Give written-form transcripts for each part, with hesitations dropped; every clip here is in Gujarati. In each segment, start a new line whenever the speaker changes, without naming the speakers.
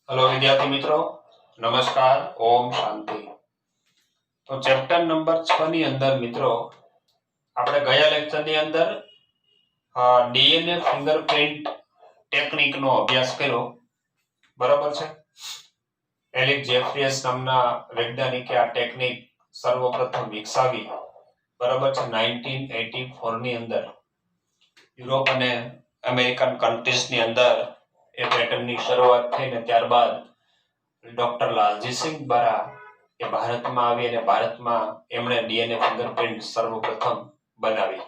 हेलो विद्यार्थी मित्रों, नमस्कार, ओम शांति। तो चैप्टर नंबर 6 ની અંદર મિત્રો આપણે ગયા લેક્ચર ની અંદર ડીએનએ ફિંગરપ્રિન્ટ ટેકનિક નો અભ્યાસ કર્યો, બરાબર છે। એલિક જેફરીયસ નામના વૈજ્ઞાનિકે આ ટેકનિક સર્વપ્રથમ વિકસાવી, બરાબર છે। 1984 ની અંદર યુરોપ અને અમેરિકન કન્ટ્રીઝ ની અંદર એ પેટર્નની શરૂઆત થઈ ને ત્યારબાદ ડોક્ટર લાલજી સિંહ દ્વારા એ ભારતમાં આવી અને ભારતમાં એમણે ડીએનએ ફિંગરપ્રિન્ટ સર્વપ્રથમ બનાવી।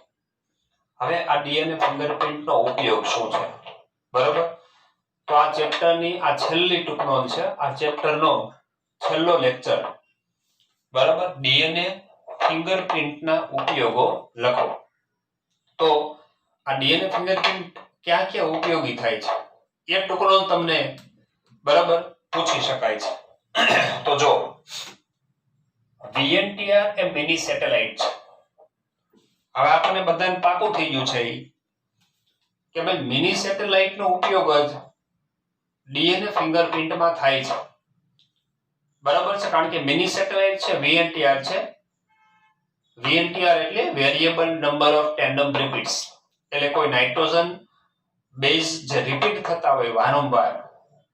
હવે આ ડીએનએ ફિંગરપ્રિન્ટનો ઉપયોગ શું છે, બરાબર? તો આ ચેપ્ટરની આ છેલ્લી ટૂંક નોંધ છે, આ ચેપ્ટરનો છેલ્લો લેક્ચર, બરાબર? ડીએનએ ફિંગરપ્રિન્ટના ઉપયોગો લખો। તો આ ડીએનએ ફિંગરપ્રિન્ટ ક્યાં ક્યાં ઉપયોગી થાય છે એ ટૂંક નોંધ તમને, બરાબર, પૂછી શકાય છે। તો જો વીએનટીઆર એ મિની સેટેલાઇટ છે। હવે આપણને બધાને પાકું થઈ ગયું છે કે ભાઈ મિની સેટેલાઇટ નો ઉપયોગ જ ડીએનએ ફિંગરપ્રિન્ટમાં થાય છે, બરાબર છે? કારણ કે મિની સેટેલાઇટ છે, વીએનટીઆર છે। વીએનટીઆર એટલે variable number of tandem repeats, એટલે કોઈ નાઇટ્રોજન બેઝ જે રિપીટ થતા હોય વારંવાર,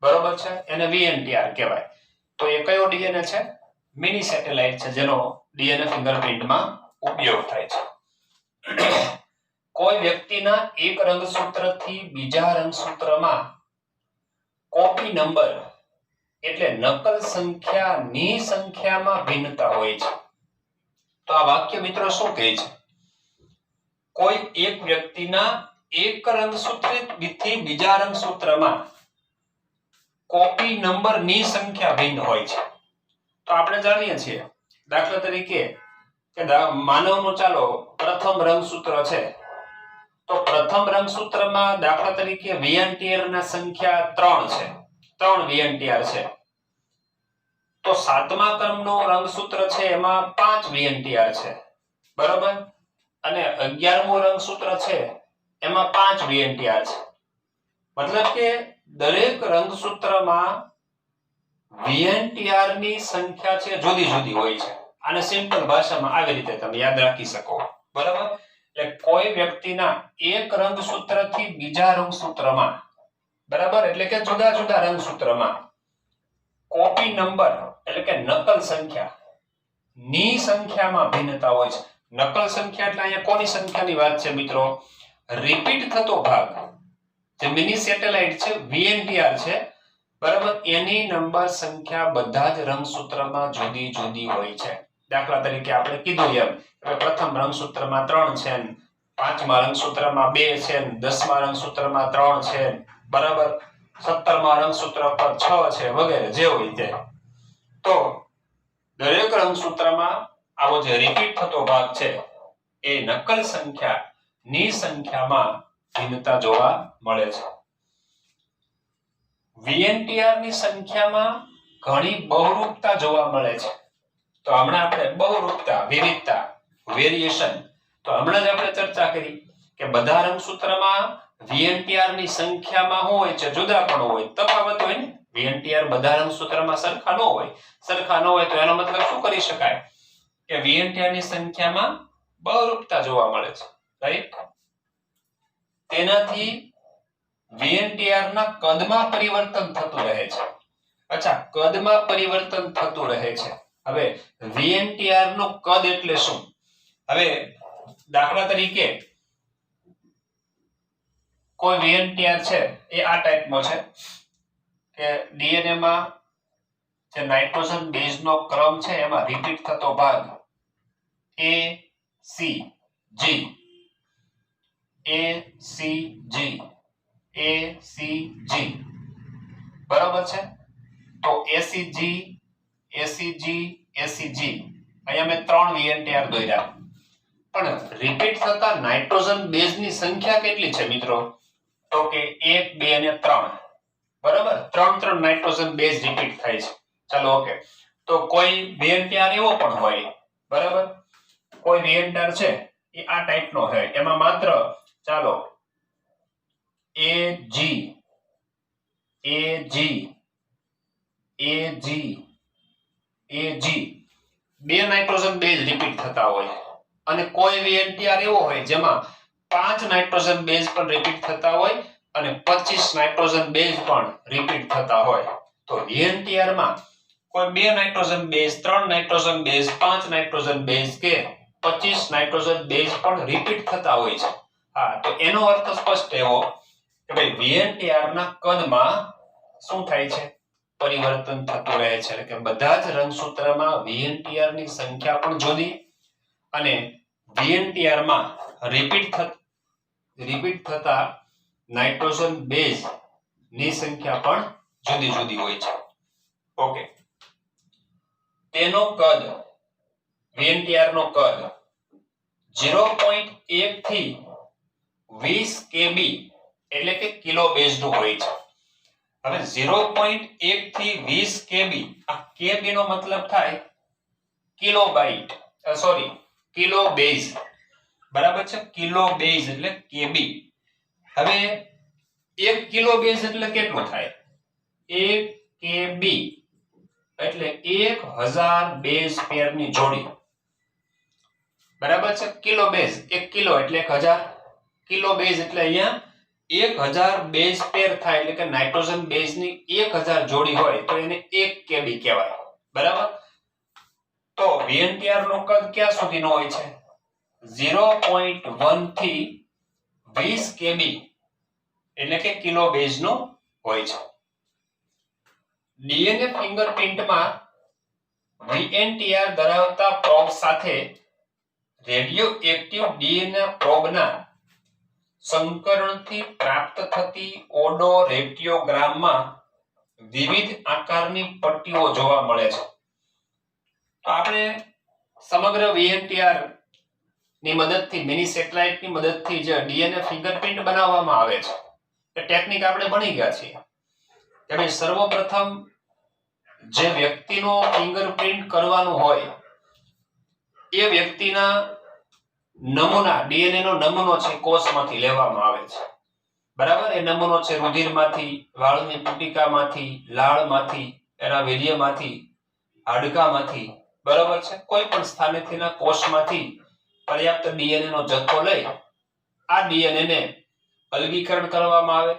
બરોબર છે, એને વીએનટીઆર કહેવાય। તો એ કયો ડીએનએ છે? મિની સેટેલાઇટ છે, જેનો ડીએનએ ફિંગરપ્રિન્ટમાં ઉપયોગ થાય છે। કોઈ વ્યક્તિના એક રંગસૂત્રથી બીજા રંગસૂત્રમાં કોપી નંબર એટલે નકલ સંખ્યાની સંખ્યામાં ભિન્નતા હોય છે। તો આ વાક્ય મિત્રો શું કહે છે? કોઈ એક વ્યક્તિના એક રંગસૂત્રથી બીજા રંગસૂત્રમાં કોપી નંબરની સંખ્યા ભિન્ન હોય છે। તો આપણે જાણીએ છીએ, દાખલા તરીકે કે માનવનું ચાલો પ્રથમ રંગસૂત્ર છે, તો પ્રથમ રંગસૂત્રમાં દાખલા તરીકે વીએનટીઆર ના સંખ્યા 3 છે, 3 વીએનટીઆર છે। તો સાતમા ક્રમનું રંગસૂત્ર છે, એમાં 5 વીએનટીઆર છે, બરાબર? અને 11મું રંગસૂત્ર છે, એમાં 5 વીએનટીઆર છે। મતલબ કે દરેક રંગસૂત્રમાં વીએનટીઆર ની સંખ્યા છે જુદી જુદી હોય છે। આને સિમ્પલ ભાષામાં આવી રીતે તમે યાદ રાખી શકો, બરાબર? એટલે કોઈ વ્યક્તિના એક રંગસૂત્રથી બીજા રંગસૂત્રમાં, બરાબર, એટલે કે જુદા જુદા રંગસૂત્રમાં કોપી નંબર એટલે કે નકલ સંખ્યા ની સંખ્યામાં ભિન્નતા હોય છે। નકલ સંખ્યા એટલે અહીંયા કોની સંખ્યાની વાત છે મિત્રો? રિપીટ થતો ભાગ, જે મિની સેટેલાઇટ છે, વીએનટીઆર છે, બરાબર, એની નંબર સંખ્યા બધા જ રંગસૂત્રમાં જુદી જુદી હોય છે। દાખલા તરીકે આપણે કીધું એમ કે પ્રથમ રંગસૂત્રમાં 3 છે, પાંચમા રંગસૂત્રમાં 2 છે, 10મા રંગસૂત્રમાં 3 છે, બરાબર, 17મા રંગસૂત્ર પર 6 છે, વગેરે જે હોય તે। તો દરેક રંગસૂત્રમાં આવો જે રિપીટ થતો ભાગ છે એ નકલ સંખ્યા ની સંખ્યામાં ભિન્નતા જોવા મળે છે। વીએનટીઆર ની સંખ્યામાં ઘણી બહુરૂપતા જોવા મળે છે। તો હમણાં આપણે બહુરૂપતા, વિવિધતા, વેરિએશન, તો હમણાં જ આપણે ચર્ચા કરી કે બધા રંગસૂત્રમાં વીએનટીઆર ની સંખ્યામાં શું હોય છે? જુદા પણ હોય, તફાવત હોય ને। વીએનટીઆર બધા રંગસૂત્રમાં સરખા ન હોય, સરખા ન હોય તો એનો મતલબ શું કરી શકાય કે વીએનટીઆર ની સંખ્યામાં બહુરૂપતા જોવા મળે છે, રાઈટ? તેનાથી વીએનટીઆર ના કદમાં પરિવર્તન થતું રહે છે। અચ્છા, કદમાં પરિવર્તન થતું રહે છે। હવે વીએનટીઆર નું કદ એટલે શું? હવે દાખલા તરીકે કોઈ વીએનટીઆર છે એ આ ટાઈપનો છે કે ડીએનએ માં જે નાઇટ્રોજન બેઝનો ક્રમ છે એમાં રિપીટ થતો ભાગ A C G A C G A C G, બરાબર છે? તો ACG ACG ACG અહીંયા મેં 3 વીએનટીઆર દોર્યા, પણ રિપીટ થતા નાઇટ્રોજન બેઝની સંખ્યા કેટલી છે મિત્રો? તો કે 1 2 અને 3, બરાબર? 3 નાઇટ્રોજન બેઝ રિપીટ થાય છે। ચાલો, ઓકે। તો કોઈ વીએનટીઆર એવો પણ હોય, બરાબર, કોઈ વીએનટીઆર છે એ આ ટાઈપનો હોય, એમાં માત્ર ચાલો AG AG બે નાઇટ્રોજન બેઝ રિપીટ થતા હોય અને કોઈ VNTR એવો હોય જેમાં 5 નાઇટ્રોજન બેઝ પણ રિપીટ થતા હોય અને 25 નાઇટ્રોજન બેઝ પણ રિપીટ થતા હોય તો VNTR માં કોઈ 2 nitrogen base 3 nitrogen base 5 nitrogen base કે 25 નાઇટ્રોજન બેઝ પણ રિપીટ થતા હોય છે. હા, તો એનો અર્થ સ્પષ્ટ એવો કે ભાઈ VNTR ના કદમાં શું થાય છે? પરિવર્તન થતું રહે છે. એટલે કે બધા જ રંગસૂત્રમાં VNTR ની સંખ્યા પણ જુદી અને VNTR માં રિપીટ થતા નાઇટ્રોજન બેઝ ની સંખ્યા પણ જુદી જુદી હોય છે. ઓકે, તેનો કદ VNTR નો કદ 0.1 થી 20 kb એટલે કે કિલો બેઝ નું હોય છે. હવે 0.1 થી 20 kb, આ kb નો મતલબ થાય કિલોબાઇટ, કિલો બેઝ, બરાબર છે? કિલો બેઝ એટલે kb. હવે 1 કિલો બેઝ એટલે કેટલું થાય? 1 kb એટલે 1000 બેઝ પેર ની જોડી, બરાબર છે? કિલો બેઝ 1 કિલો એટલે 1000, કિલો બેઝ એટલે અહીંયા 1000 બેઝ પેર થાય એટલે કે નાઇટ્રોજન બેઝ ની 1000 જોડી હોય તો એને 1 kb કહેવાય, બરાબર? તો VNTR નો કદ ક્યાં સુધીનો હોય છે? 0.1 થી 20 kb એટલે કે કિલો બેઝ નો હોય છે. DNA ફિંગરપ્રિન્ટમાં VNTR ધરાવતા પ્રોબ સાથે રેડિયો એક્ટિવ DNA પ્રોબના સંકરણથી પ્રાપ્ત થતી ઓડોરેડિયોગ્રામમાં વિવિધ આકારની પટ્ટીઓ જોવા મળે છે. તો આપણે સમગ્ર VNTR ની મદદથી, મિની સેટેલાઇટ ની મદદથી જે DNA ફિંગરપ્રિન્ટ બનાવવામાં આવે છે એ ટેકનિક આપણે ભણી ગયા છીએ. કે ભાઈ સર્વપ્રથમ જે વ્યક્તિનો ફિંગરપ્રિન્ટ કરવાનું હોય એ વ્યક્તિના નમૂના, DNA નો નમૂનો છે કોષમાંથી લેવામાં આવે છે, બરાબર? એ નમૂનો છે રુધિરમાંથી, વાળની પુટિકામાંથી, લાળમાંથી, એના વીર્યમાંથી, હાડકામાંથી, બરાબર છે? કોઈ પણ સ્થાનેથીના કોષમાંથી પર્યાપ્ત DNA નો જથ્થો લઈ આ DNA ને અલગીકરણ કરવામાં આવે,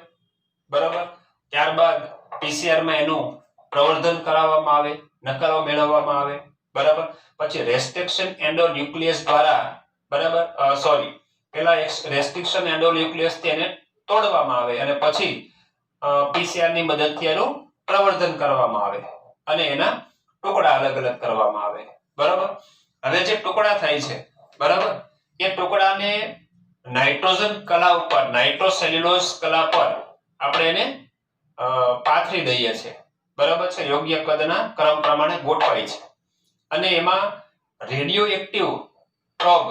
બરાબર? ત્યારબાદ PCR માં એનું પ્રવર્ધન કરાવવામાં આવે, નકલો મેળવવામાં આવે, બરાબર? પછી રેસ્ટ્રિક્શન એન્ડોન્યુક્લિયસ દ્વારા, બરાબર, પેલા રેસ્ટ્રિક્શન એન્ડોન્યુક્લિયસ થી એને તોડવામાં આવે અને પછી PCR ની મદદથી એનું પ્રવર્ધન કરવામાં આવે અને એના ટુકડા અલગ અલગ કરવામાં આવે, બરાબર? હવે જે ટુકડા થાય છે, બરાબર, એ ટુકડાને નાઇટ્રોજન કલા ઉપર, નાઇટ્રોસેલ્યુલોઝ કલા પર આપણે એને પાથરી દઈએ છીએ, બરાબર છે? યોગ્ય કદના ક્રમ પ્રમાણે ગોઠવાય છે અને એમાં રેડિયો એક્ટિવ પ્રોબ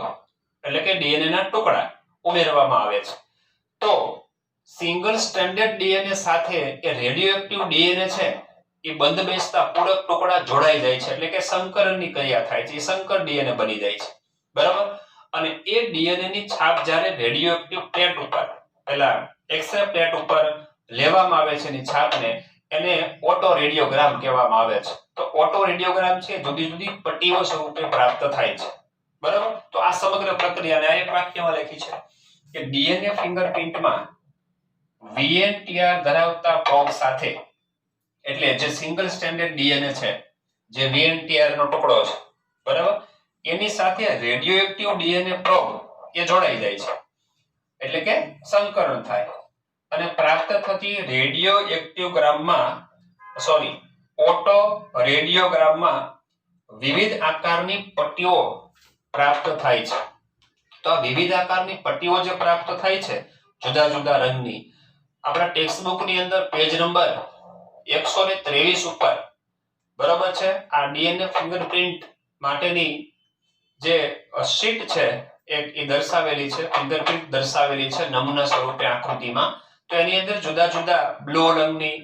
એટલે કે DNA ના ટુકડા ઉમેરવામાં આવે છે. તો સિંગલ સ્ટ્રેન્ડેડ DNA સાથે એ રેડિયો એક્ટિવ DNA છે એ બંધ બેસતા પૂરક ટુકડા જોડાઈ જાય છે એટલે કે સંકરણની ક્રિયા થાય છે, એ સંકર DNA બની જાય છે, બરાબર? અને એ DNA ની છાપ જ્યારે રેડિયો એક્ટિવ પ્લેટ ઉપર, પેલા એક્સ-રે પ્લેટ ઉપર લેવામાં આવે છે એની છાપને, એને ઓટો રેડિયોગ્રામ કહેવામાં આવે છે. તો ઓટો રેડિયોગ્રામ છે જુદી જુદી પટ્ટીઓ સ્વરૂપે પ્રાપ્ત થાય છે, બરાબર? તો આ સમગ્ર પ્રક્રિયાને આ એક વાક્યમાં લખી છે કે DNA ફિંગરપ્રિન્ટમાં VNTR ધરાવતા પ્રોબ સાથે, એટલે જે સિંગલ સ્ટ્રેન્ડેડ DNA છે, જે VNTR નો ટુકડો છે, બરાબર, એની સાથે રેડિયો એક્ટિવ DNA પ્રોબ એ જોડાઈ જાય છે એટલે કે સંકરણ થાય અને પ્રાપ્ત થતી રેડિયો એક્ટિવગ્રામમાં ઓટો રેડિયોગ્રામમાં વિવિધ આકારની પટ્ટીઓ પ્રાપ્ત થાય છે. તો આ વિવિધ આકારની પટ્ટીઓ જે પ્રાપ્ત થાય છે જુદા જુદા રંગની, આપણા ટેક્સ્ટ બુક ની અંદર પેજ નંબર 123 ઉપર, બરાબર છે, આ DNA ફિંગરપ્રિન્ટ માટેની જે શીટ છે એ દર્શાવેલી છે, ફિંગરપ્રિન્ટ દર્શાવેલી છે નમૂના સ્વરૂપે આકૃતિમાં. તો એની અંદર જુદા જુદા બ્લુ રંગની,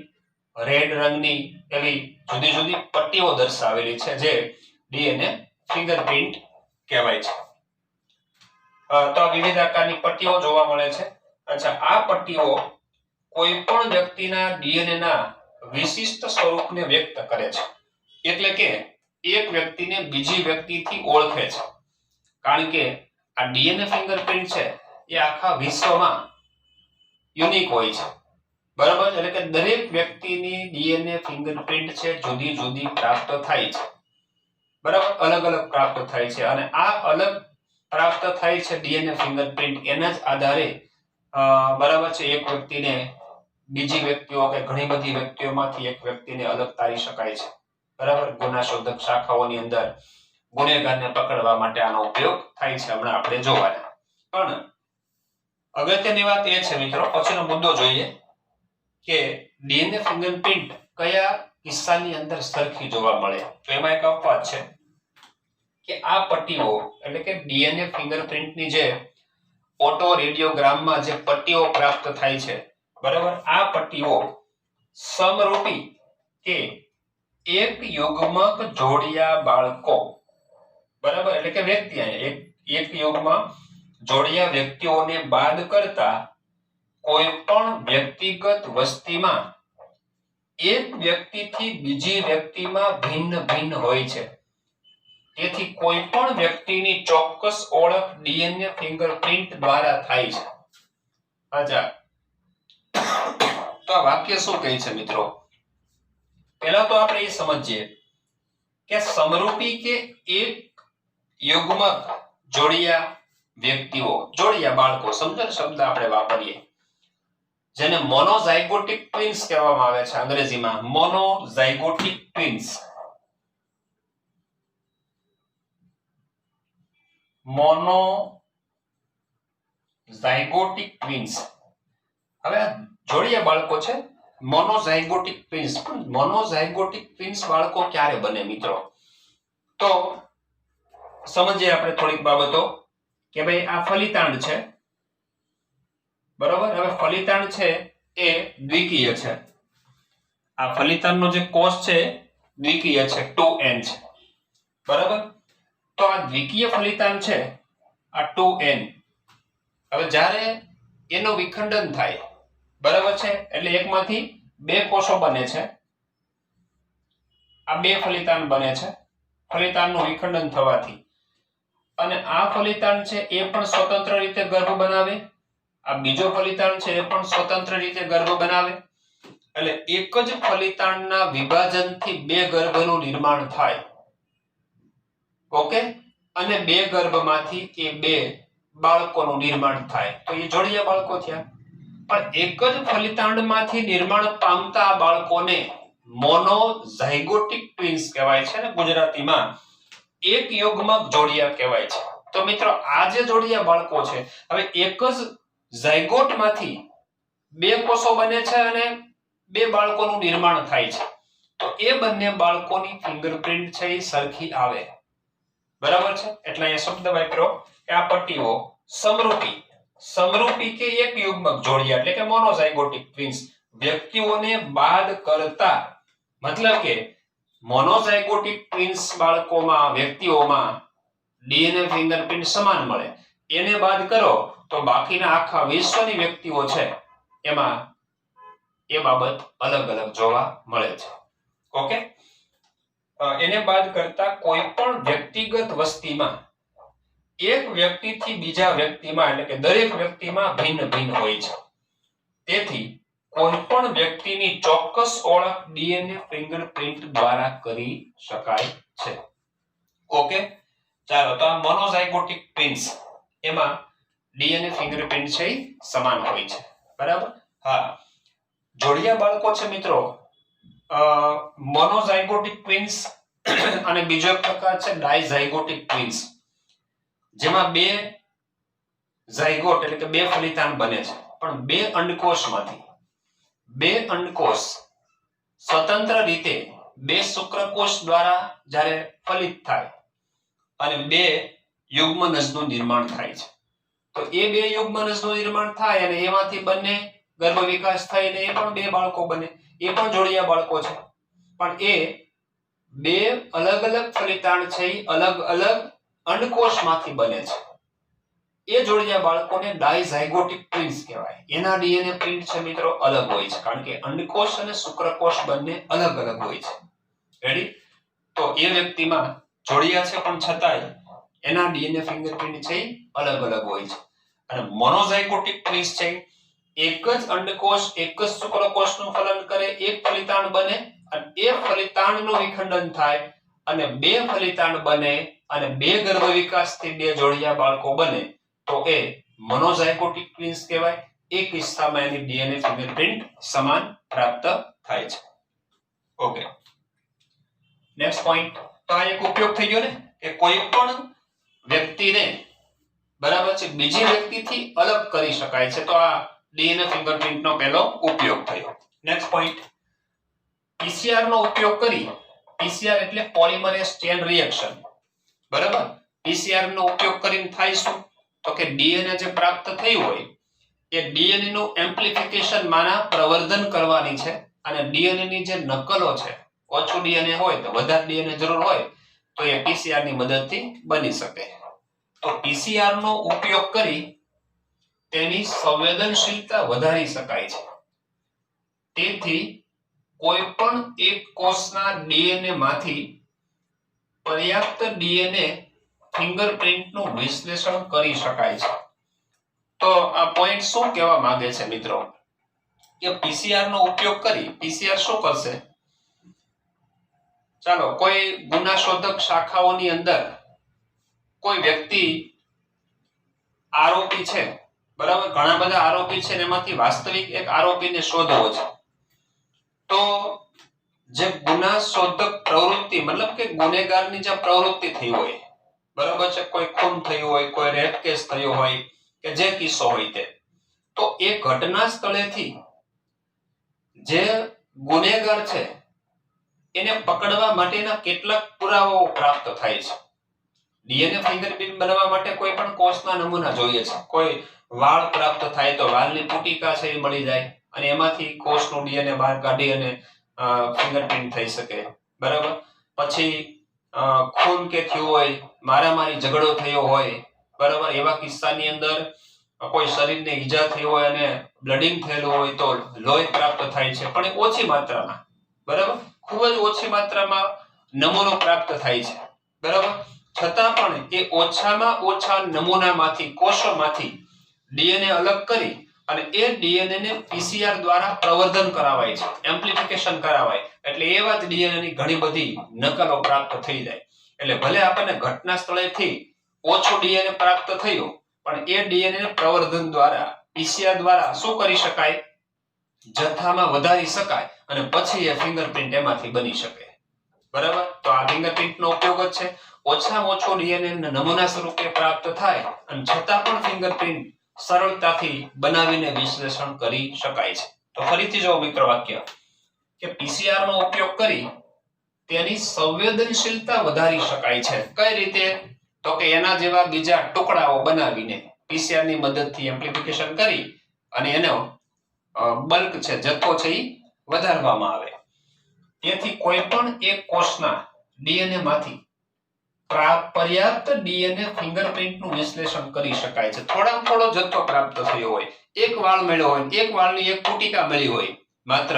રેડ રંગની એવી જુદી જુદી પટ્ટીઓ દર્શાવેલી છે જે DNA ફિંગરપ્રિન્ટ કહેવાય છે. તો આ વિવિધ આકારની પટ્ટીઓ જોવા મળે છે. અચ્છા, આ પટ્ટીઓ કોઈ પણ વ્યક્તિના DNA ના વિશિષ્ટ સ્વરૂપને વ્યક્ત કરે છે. એટલે કે એક વ્યક્તિને બીજી વ્યક્તિથી ઓળખે છે. કારણ કે આ ડીએનએ ફિંગરપ્રિન્ટ છે એ આખા વિશ્વમાં યુનિક હોય છે. બરાબર, એટલે કે દરેક વ્યક્તિની ડીએનએ ફિંગરપ્રિન્ટ છે જુદી જુદી પ્રાપ્ત થાય છે. બરાબર, અલગ અલગ પ્રાપ્ત થાય છે અને આ અલગ પ્રાપ્ત થાય છે ડીએનએ ફિંગરપ્રિન્ટ એના જ આધારે બરાબર છે એક વ્યક્તિને બીજી વ્યક્તિઓ કે ઘણી બધી વ્યક્તિઓમાંથી એક વ્યક્તિને અલગ તારી શકાય છે. બરાબર, ગુના શોધક શાખાઓની અંદર ગુનેગારને પકડવા માટે આનો ઉપયોગ થાય છે. હમણાં આપણે જોવાના. પણ અગત્યની વાત એ છે મિત્રો, પછીનો મુદ્દો જોઈએ કે ડીએનએ ફિંગરપ્રિન્ટ કયા કિસ્સાની અંદર સરખી જોવા મળે. તો એમાં એક અપવાદ છે કે આ પટ્ટીઓ એટલે કે ડીએનએ ફિંગરપ્રિન્ટની જે ઓટો રેડિયોગ્રામમાં જે પટ્ટીઓ પ્રાપ્ત થાય છે, બરાબર, આ પટ્ટીઓ સમરૂપી કે એક યુગ્મક જોડિયા બાળકો, બરાબર, એટલે કે વ્યક્તિ એક યુગ્મક જોડિયા વ્યક્તિઓને બાદ કરતા કોઈ પણ વ્યક્તિગત વસ્તીમાં એક વ્યક્તિથી બીજી વ્યક્તિમાં ભિન્ન ભિન્ન હોય છે. તેથી કોઈ પણ વ્યક્તિની ચોક્કસ ઓળખ ડીએનએ ફિંગરપ્રિન્ટ દ્વારા થાય છે. અચ્છા, તો આ વાક્ય શું કહે છે મિત્રો? પહેલા તો આપણે એ સમજીએ કે સમરૂપી કે એક યુગ્મક જોડિયા વ્યક્તિઓ, જોડિયા બાળકો, સમજો શબ્દ આપણે વાપરીએ જેને મોનોઝાયગોટિક ટ્વિન્સ કહેવામાં આવે છે અંગ્રેજીમાં. મોનોઝાયગોટિક ટ્વિન્સ, મોનોઝાયગોટિક ટ્વિન્સ. હવે આ જોડિયા બાળકો છે મોનોઝાયગોટિક ટ્વિન્સ. પણ મોનોઝાયગોટિક ટ્વિન્સ બાળકો ક્યારે બને મિત્રો? તો સમજીએ આપણે થોડીક બાબતો કે ભાઈ આ ફલિતાંડ છે, બરોબર. હવે ફલિતાંડ છે એ દ્વિકીય છે. આ ફલિતાંડનો જે કોષ છે દ્વિકીય છે, 2n છે, બરાબર. તો આ દ્વિકીય ફલિતાંડ છે આ 2n. હવે જ્યારે એનું વિખંડન થાય, બરાબર છે, એટલે એકમાંથી બે કોષો બને છે. આ બે ફલિતાંડ બને છે ફલિતાંડનું વિખંડન થવાથી. અને આ ફલિતાંડ છે એ પણ સ્વતંત્ર રીતે ગર્ભ બનાવે, આ બીજો ફલિતાંડ છે એ પણ સ્વતંત્ર રીતે ગર્ભ બનાવે. એટલે એક જ ફલિતાંડના વિભાજનથી બે ગર્ભનું નિર્માણ થાય. ઓકે, અને બે ગર્ભમાંથી એ બે બાળકોનું નિર્માણ થાય. તો એ જોડિયા બાળકો થયા. પણ એક જ ફલિતાંડમાંથી નિર્માણ પામતા બાળકોને મોનોઝાયગોટિક ટ્વિન્સ કહેવાય છે ને ગુજરાતીમાં એક યુગ્મક જોડિયા કહેવાય છે. તો મિત્રો આ જે જોડિયા બાળકો છે, હવે એક જ ઝાયગોટમાંથી બે કોષો બને છે અને બે બાળકોનું નિર્માણ થાય છે. તો એ બંને બાળકોની ફિંગરપ્રિન્ટ છે એ સરખી આવે, બરાબર છે. એટલે અહીંયા શબ્દ વાપર્યો કે આ પટ્ટીઓ સમરૂપી કે એક યુગ્મક જોડિયા એટલે કે મોનોઝાયગોટિક ટ્વિન્સ વ્યક્તિઓને બાદ કરતા, મતલબ કે મોનોઝાયગોટિક ટ્વિન્સ બાળકોમાં, વ્યક્તિઓમાં ડીએનએ ફિંગરપ્રિન્ટ સમાન મળે. એને બાદ કરો તો બાકીના આખા વિશ્વની વ્યક્તિઓ છે એમાં એ બાબત અલગ અલગ જોવા મળે છે. ઓકે, એને બાદ કરતા કોઈ પણ વ્યક્તિગત વસ્તીમાં એક વ્યક્તિથી બીજા વ્યક્તિમાં એટલે કે દરેક વ્યક્તિમાં ભિન્ન ભિન્ન હોય છે. તેથી કોઈ પણ વ્યક્તિની ચોક્કસ ઓળખ ડીએનએ ફિંગરપ્રિન્ટ દ્વારા કરી શકાય છે. ઓકે, ચાલો, તો આ મોનોઝાયગોટિક ટ્વિન્સ એમાં ડીએનએ ફિંગરપ્રિન્ટ છે સમાન હોય છે, બરાબર. હા, જોડિયા બાળકો છે મિત્રો મોનોઝાયગોટિક ટ્વિન્સ અને બીજો એક પ્રકાર છે ડાયઝાયગોટિક ટ્વિન્સ, જેમાં બે ઝાયગોટ એટલે કે બે ફલિતાંડ બને છે. પણ બે અંડકોષમાંથી બે અંડકોષ સ્વતંત્ર રીતે બે શુક્રકોષ દ્વારા જ્યારે ફલિત થાય અને બે યુગ્મનજનું નિર્માણ થાય છે. તો એ બે યુગ્મનજનું નિર્માણ થાય અને એમાંથી બંને ગર્ભ વિકાસ થઈને એ પણ બે બાળકો બને, એ પણ જોડિયા બાળકો છે. પણ એ બે અલગ અલગ ફલિતાંડ છે, અલગ અલગ અંડકોષમાંથી બને છે. એ જોડિયા બાળકોને ડાયઝાયગોટિક ટ્વિન્સ કહેવાય. એના ડીએનએ પ્રિન્ટ છે મિત્રો અલગ હોય છે, કારણ કે અંડકોષ અને શુક્રકોષ બંને અલગ અલગ હોય છે. રેડી? તો એ વ્યક્તિમાં જોડિયા છે પણ છતાંય એના ડીએનએ ફિંગરપ્રિન્ટ છે અલગ અલગ હોય છે. અને મોનોઝાયગોટિક ટ્વિન્સ છે એક જ અંડકોષ એક જ શુક્રકોષનું ફલન કરે, એક ફલિતાંડ બને અને એ ફલિતાંડનું વિખંડન થાય અને બે ફલિતાંડ બને અને બે ગર્ભ વિકાસથી બે જોડિયા બાળકો બને તો એ મોનોઝાયગોટિક ટ્વિન્સ કહેવાય. એક કિસ્સામાં એની ડીએનએ ફિંગરપ્રિન્ટ સમાન પ્રાપ્ત થાય છે. Okay, next point. તો આ એક ઉપયોગ થઈ ગયો ને કે કોઈ પણ વ્યક્તિને બરાબર છે બીજી વ્યક્તિથી અલગ કરી શકાય છે. તો આ ડીએનએ ફિંગરપ્રિન્ટનો પહેલો ઉપયોગ થયો. Next point. પીસીઆર નો ઉપયોગ કરી, પીસીઆર એટલે પોલિમરેઝ ચેન રિએક્શન, બરાબર? પીસીઆર નો ઉપયોગ કરીને થાય શું? તો કે ડીએનએ જે પ્રાપ્ત થયું હોય એ ડીએનએ નું એમ્પ્લિફિકેશન માના પ્રવર્ધન કરવાની છે અને ડીએનએ ની જે નકલો છે, ઓછું ડીએનએ હોય તો વધારે ડીએનએ જરૂર હોય તો એ પીસીઆર ની મદદથી બની શકે. તો પીસીઆર નો ઉપયોગ કરી તેની સંવેદનશીલતા વધારી શકાય છે. તેથી કોઈ પણ એક કોષના ડીએનએ માંથી પર્યાપ્ત ડીએનએ ફિંગરપ્રિન્ટનું વિશ્લેષણ કરી શકાય છે. તો આ પોઈન્ટ શું કહેવા માંગે છે મિત્રો? કે પીસીઆર નો ઉપયોગ કરી પીસીઆર શું કરશે? ચાલો, કોઈ ગુનાશોધક શાખાઓની અંદર કોઈ વ્યક્તિ આરોપી છે, બરાબર? ઘણા બધા આરોપી છે ને એમાંથી વાસ્તવિક એક આરોપીને શોધવો છે. તો જે ગુનાશોધક પ્રવૃત્તિ મતલબ કે ગુનેગારની જે પ્રવૃત્તિ થઈ હોય, બરાબર છે, કોઈ ખૂન થયું હોય, કોઈ રેપ કેસ થયો હોય કે જે કિસ્સો હોય તે, તો એ ઘટના સ્થળેથી જે ગુનેગાર છે એને પકડવા માટેના કેટલાક પુરાવાઓ પ્રાપ્ત થાય છે. ડીએનએ ફિંગરપ્રિન્ટ બનાવવા માટે કોઈ પણ કોષના નમૂના જોઈએ છે. કોઈ વાળ પ્રાપ્ત થાય તો વાળની પુટિકા છે એ મળી જાય અને એમાંથી કોષનું ડીએનએ બહાર કાઢી અને ફિંગરપ્રિન્ટ થઈ શકે, બરાબર? પછી ખૂન કે થયું હોય, મારામારી ઝઘડો થયો હોય, બરાબર, એવા કિસ્સાની અંદર કોઈ શરીરને ઈજા થઈ હોય અને બ્લડિંગ થયેલું હોય તો લોહી પ્રાપ્ત થાય છે, પણ એ ઓછી માત્રામાં, બરાબર? ખૂબ જ ઓછી માત્રામાં નમૂનો પ્રાપ્ત થાય છે, બરાબર? છતાં પણ એ ઓછામાં ઓછા નમૂનામાંથી, કોષોમાંથી ડીએનએ અલગ કરી અને એ ડીએનએ ને પીસીઆર દ્વારા પ્રવર્ધન કરાવાય છે, એમ્પ્લિફિકેશન કરાવાય, એટલે એવા જ ડીએનએ ની ઘણી બધી નકલો પ્રાપ્ત થઈ જાય. એટલે ભલે આપણને ઘટના સ્થળેથી ઓછું ડીએનએ પ્રાપ્ત થયું પણ એ ડીએનએ ને પ્રવર્ધન દ્વારા પીસીઆર દ્વારા શું કરી શકાય? જથ્થામાં વધારી શકાય અને પછી એ ફિંગરપ્રિન્ટ એમાંથી બની શકે, બરાબર? તો આ ફિંગરપ્રિન્ટનો ઉપયોગ જ છે. ઓછામાં ઓછો ડીએનએ નમૂના સ્વરૂપે પ્રાપ્ત થાય અને છતાં પણ ફિંગરપ્રિન્ટ સરળતાથી બનાવીને વિશ્લેષણ કરી શકાય છે. તો ફરીથી જો મિત્રો વાક્ય કે પીસીઆર નો ઉપયોગ કરી તેની સંવેદનશીલતા વધારી શકાય છે. કઈ રીતે? તો કે એના જેવા બીજા ટુકડાઓ બનાવીને પીસીઆર ની મદદથી એમ્પ્લિફિકેશન કરી અને એનો બલ્ક છે, જથ્થો છે એ વધારવામાં આવે. તેથી કોઈ પણ એક કોષના ડીએનએ માંથી પર્યાપ્ત ડીએનએ ફિંગરપ્રિન્ટનું વિશ્લેષણ કરી શકાય છે. થોડામાં થોડો જથ્થો પ્રાપ્ત થયો હોય, એક વાળ મળ્યો હોય, એક વાળની એક પુટિકા મળી હોય માત્ર,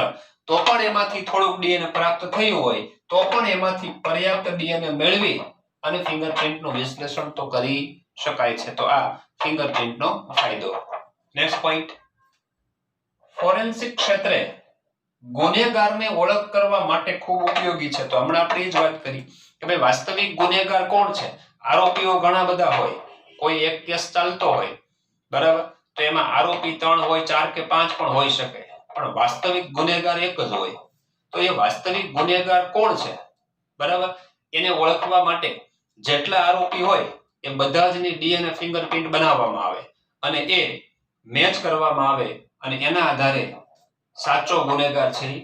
તો પણ એમાંથી થોડુંક ડીએનએ પ્રાપ્ત થયું હોય તો પણ એમાંથી પર્યાપ્ત ડીએનએ મેળવી અને ફિંગરપ્રિન્ટનું વિશ્લેષણ તો કરી શકાય છે. તો આ ફિંગરપ્રિન્ટનો ફાયદો. Next point. ફોરેન્સિક ક્ષેત્રે ગુનેગારને ઓળખ કરવા માટે ખૂબ ઉપયોગી છે. તો હમણાં આપણે જ વાત કરી કે ભાઈ વાસ્તવિક ગુનેગાર કોણ છે? આરોપીઓ ઘણા બધા હોય, કોઈ એક કેસ ચાલતો હોય, બરાબર, તો એમાં આરોપી 3 હોય, 4 કે 5 પણ હોઈ શકે, પણ વાસ્તવિક ગુનેગાર એક જ હોય. તો એ વાસ્તવિક ગુનેગાર કોણ છે, બરાબર, એને ઓળખવા માટે જેટલા આરોપી હોય એ બધા જ ની ડીએનએ ફિંગરપ્રિન્ટ બનાવવામાં આવે અને એ મેચ કરવામાં આવે અને એના આધારે સાચો ગુનેગાર છે એ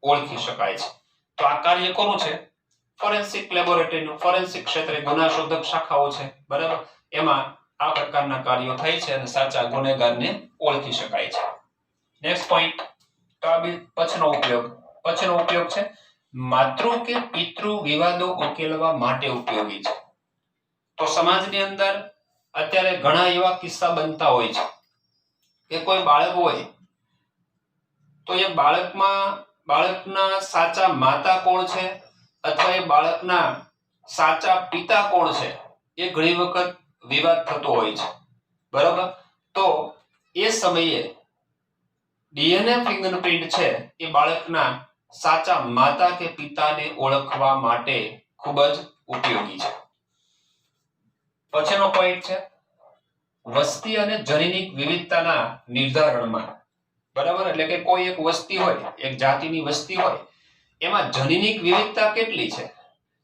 ઓળખી શકાય છે. તો આ કાર્ય કોનું છે? ફોરેન્સિક લેબોરેટરીનું. ફોરેન્સિક ક્ષેત્રે ગુનાશોધક શાખાઓ છે, બરાબર, એમાં આ પ્રકારના કાર્યો થાય છે અને સાચા ગુનેગારને ઓળખી શકાય છે. Next point. તો આ પછીનો ઉપયોગ છે માતૃ કે પિતૃ વિવાદો ઉકેલવા માટે ઉપયોગી છે. તો સમાજની અંદર અત્યારે ઘણા એવા કિસ્સા બનતા હોય છે કે કોઈ બાળક હોય તો એ બાળકના સાચા માતા કોણ છે અથવા એ બાળકના સાચા પિતા કોણ છે એ ઘણી વખત વિવાદ થતો હોય છે, બરાબર. તો એ સમયે ડીએનએ ફિંગરપ્રિન્ટ છે એ બાળકના સાચા માતા કે પિતાને ઓળખવા માટે ખૂબ જ ઉપયોગી છે. પછીનો પોઈન્ટ છે વસ્તી અને જનીનિક વિવિધતાના નિર્ધારણમાં, બરાબર. એટલે કે કોઈ એક વસ્તી હોય, એક જાતિની વસ્તી હોય, એમાં જનીનિક વિવિધતા કેટલી છે?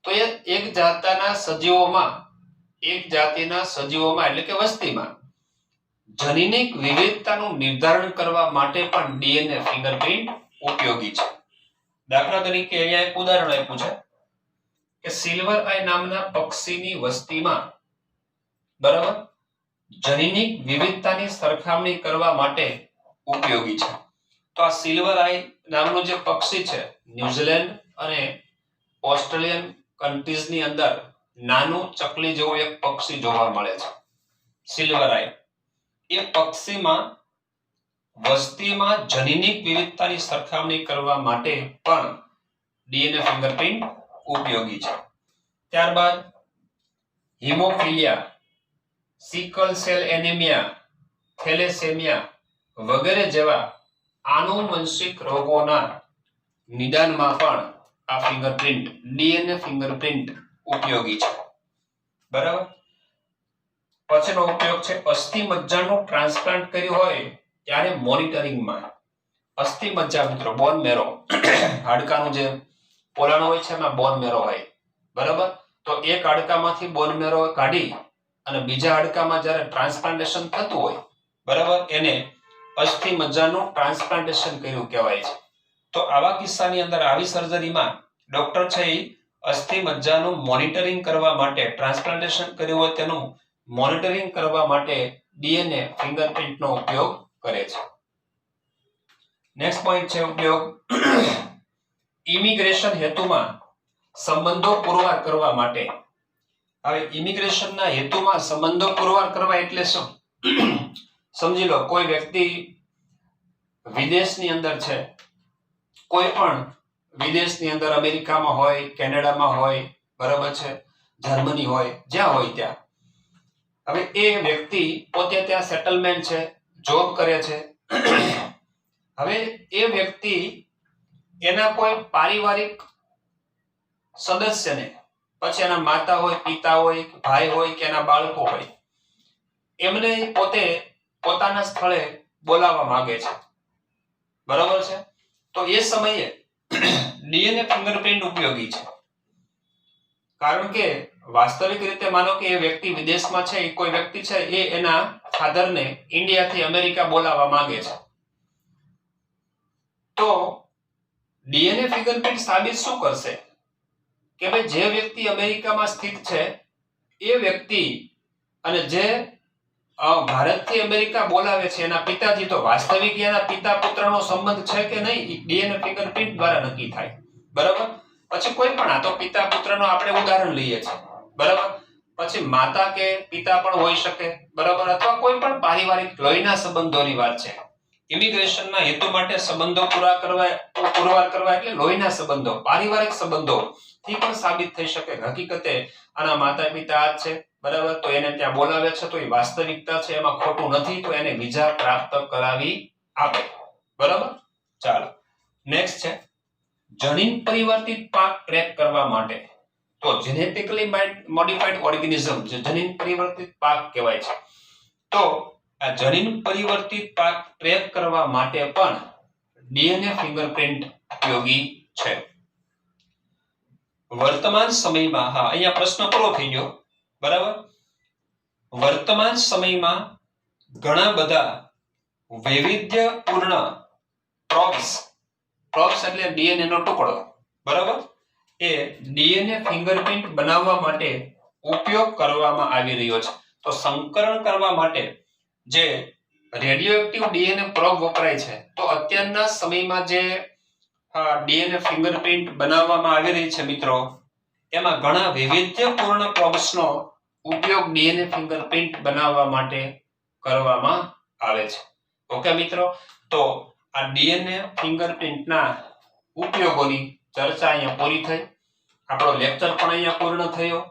તો એ એક જાતિના સજીવોમાં એટલે કે વસ્તીમાં જનીનિક વિવિધતાનું નિર્ધારણ કરવા માટે પણ ડીએનએ ફિંગરપ્રિન્ટ ઉપયોગી છે. દાખલા તરીકે અહીંયા એક ઉદાહરણ આપ્યું છે કે સિલ્વર આઈ નામના પક્ષીની વસ્તીમાં, બરાબર, જનીનિક વિવિધતાની સરખામણી કરવા માટે ઉપયોગી છે. તો આ સિલ્વર આઈ નામનું જે પક્ષી છે, ન્યુઝીલેન્ડ અને ઓસ્ટ્રેલિયન કન્ટ્રીઝની અંદર નાનું ચકલી જેવું એક પક્ષી જોવા મળે છે, સિલ્વર આઈ. એ પક્ષીમાં વસ્તીમાં જનીનિક વિવિધતાની સરખામણી કરવા માટે પણ ડીએનએ ફિંગરપ્રિન્ટ ઉપયોગી છે. ત્યારબાદ haemophilia, sickle cell anaemia, thalassaemia વગેરે જેવા આનુવંશિક રોગોના નિદાનમાં પણ આ ફિંગરપ્રિન્ટ, ડીએનએ ફિંગરપ્રિન્ટ ઉપયોગી છે, બરાબર. પછીનો ઉપયોગ છે અસ્થિ મજ્જાનું ટ્રાન્સપ્લાન્ટ કર્યું હોય ત્યારે મોનિટરિંગમાં. અસ્થિ મજ્જા મિત્રો, બોન મેરો, હાડકાનું જે પોલાણ હોય છે એમાં બોન મેરો હોય, બરાબર. તો એક હાડકામાંથી બોન મેરો કાઢી અને બીજા હાડકામાં જ્યારે ટ્રાન્સપ્લાન્ટેશન થતું હોય, બરાબર, એને અસ્થિ મજ્જાનું ટ્રાન્સપ્લાન્ટેશન કર્યું કહેવાય છે. તો આવા કિસ્સાની અંદર, આવી સર્જરીમાં ડોક્ટર છે એ અસ્થિ મજ્જાનું મોનિટરિંગ કરવા માટે, ટ્રાન્સપ્લાન્ટેશન કર્યું હોય તેનું મોનિટરિંગ કરવા માટે ડીએનએ ફિંગરપ્રિન્ટનો ઉપયોગ કરે છે. નેક્સ્ટ પોઈન્ટ છે ઉપયોગ ઇમિગ્રેશન હેતુમાં સંબંધો પુરવાર કરવા માટે. હવે ઇમિગ્રેશનના હેતુમાં સંબંધો પુરવાર કરવા એટલે શું? સમજી લો, કોઈ વ્યક્તિ વિદેશની અંદર છે, કોઈ પણ વિદેશની અંદર, અમેરિકામાં હોય, કેનેડામાં હોય, બરાબર છે, જર્મની હોય, જ્યાં હોય ત્યાં. હવે એ વ્યક્તિ પોતે ત્યાં સેટલમેન્ટ છે, જોબ કરે છે. હવે એ વ્યક્તિ એના કોઈ પારિવારિક સદસ્યને, પછી એના માતા હોય, પિતા હોય, ભાઈ હોય કે એના બાળકો હોય, એમને પોતે પોતાના સ્થળે બોલાવવા માંગે છે, બરાબર છે. તો એ સમયે ડીએનએ ફિંગરપ્રિન્ટ ઉપયોગી છે. કારણ કે વાસ્તવિક રીતે માનો કે એ વ્યક્તિ વિદેશમાં છે, કોઈ વ્યક્તિ છે, એ એના ફાધરને ઇન્ડિયાથી અમેરિકા બોલાવવા માંગે છે. તો ડીએનએ ફિંગરપ્રિન્ટ સાબિત શું કરશે કે ભાઈ જે વ્યક્તિ અમેરિકામાં સ્થિત છે એ વ્યક્તિ અને જે ભારતથી અમેરિકા બોલાવે છે એના પિતાજી, તો વાસ્તવિક એના પિતા પુત્રનો સંબંધ છે કે નહીં, ડીએનએ ફિંગરપ્રિન્ટ દ્વારા નક્કી થાય, બરાબર. પછી કોઈ પણ, આ તો પિતા પુત્રનો આપણે ઉદાહરણ લઈએ છીએ, બરાબર. પછી માતા કે પિતા પણ હોઈ શકે, બરાબર, અથવા કોઈ પણ પારિવારિક લોહીના સંબંધોની વાત છે. ઇમિગ્રેશનના હેતુ માટે સંબંધો પુરવાર કરવા એટલે લોહીના સંબંધો, પારિવારિક સંબંધો થી પણ સાબિત થઈ શકે હકીકતે આના માતા પિતા આ છે, બરાબર. તો એને ત્યાં બોલાવે છે, તો એ વાસ્તવિકતા છે, એમાં ખોટું નથી, તો એને વિઝા પ્રાપ્ત કરાવી આપે, બરાબર. ચાલો નેક્સ્ટ છે જનીન પરિવર્તિત પાક ટ્રેક કરવા માટે. તો જેનેટિકલી મોડિફાઈડ ઓર્ગેનિઝમ, જે જનીન પરિવર્તિત પાક કહેવાય છે, તો આ જનીન પરિવર્તિત પાક ટ્રેક કરવા માટે પણ ડીએનએ ફિંગરપ્રિન્ટ ઉપયોગી છે. વર્તમાન સમયમાં, હા, અહીંયા પ્રશ્ન પૂરો થઈ ગયો, બરાબર. વર્તમાન સમયમાં ઘણા બધા વૈવિધ્યપૂર્ણ પ્રોબ્સ એટલે ડીએનએ નો ટુકડો, બરાબર, એ ડીએનએ ફિંગરપ્રિન્ટ બનાવવા માટે ઉપયોગ કરવામાં આવી રહ્યો છે. તો સંકરણ કરવા માટે જે રેડિયોએક્ટિવ ડીએનએ પ્રોબ વપરાય છે, તો અત્યારના સમયમાં જે ડીએનએ ફિંગરપ્રિન્ટ બનાવવામાં આવી રહી છે મિત્રો, એમાં ઘણા વૈવિધ્યપૂર્ણ પ્રોબ્સનો ઉપયોગ ડીએનએ ફિંગરપ્રિન્ટ બનાવવા માટે કરવામાં આવે છે. ઓકે મિત્રો, તો આ ડીએનએ ફિંગરપ્રિન્ટના ઉપયોગોની ચર્ચા અહીંયા પૂરી થઈ. આપણો લેક્ચર પણ અહીંયા પૂર્ણ થયો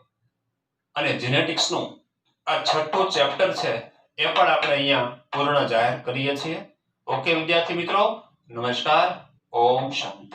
અને જેનેટિક્સનું આ છઠ્ઠું ચેપ્ટર છે એ પણ આપણે અહીંયા પૂર્ણ જાહેર કરીએ છીએ. ઓકે વિદ્યાર્થી મિત્રો, નમસ્કાર. ઓમ શાંતિ.